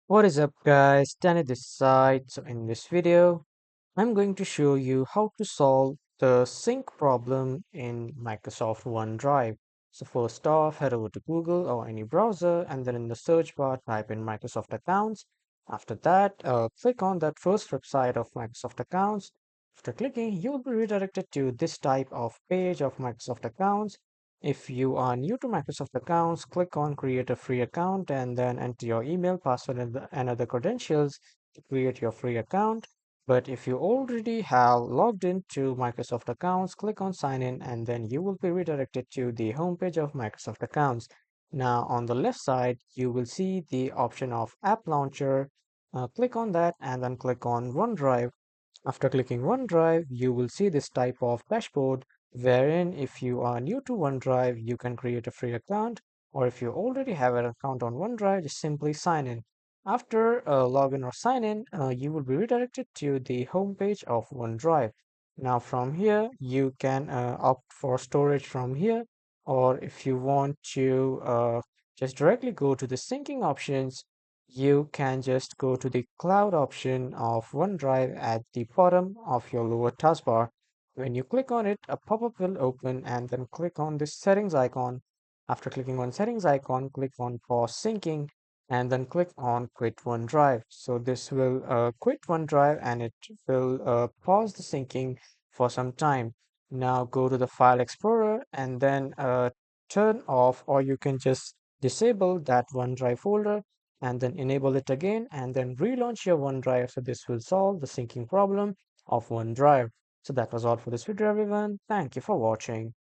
What is up guys, Danny this side. So in this video, I'm going to show you how to solve the sync problem in Microsoft OneDrive. So first off, head over to Google or any browser and then in the search bar type in Microsoft Accounts. After that, click on that first website of Microsoft Accounts. After clicking, you will be redirected to this type of page of Microsoft Accounts. If you are new to Microsoft Accounts, click on create a free account and then enter your email, password and other credentials to create your free account. But if you already have logged into Microsoft Accounts, click on sign in and then you will be redirected to the homepage of Microsoft Accounts. Now on the left side, you will see the option of App Launcher. Click on that and then click on OneDrive. After clicking OneDrive, you will see this type of dashboard wherein if you are new to OneDrive, you can create a free account, or if you already have an account on OneDrive, just simply sign in. After login or sign in, you will be redirected to the home page of OneDrive. Now from here, you can opt for storage from here, or if you want to just directly go to the syncing options, you can just go to the cloud option of OneDrive at the bottom of your lower taskbar. When you click on it, a pop-up will open and then click on this settings icon. After clicking on settings icon, click on pause syncing and then click on quit OneDrive. So this will quit OneDrive and it will pause the syncing for some time. Now go to the file explorer and then turn off, or you can just disable that OneDrive folder and then enable it again and then relaunch your OneDrive. So this will solve the syncing problem of OneDrive. So that was all for this video, everyone. Thank you for watching.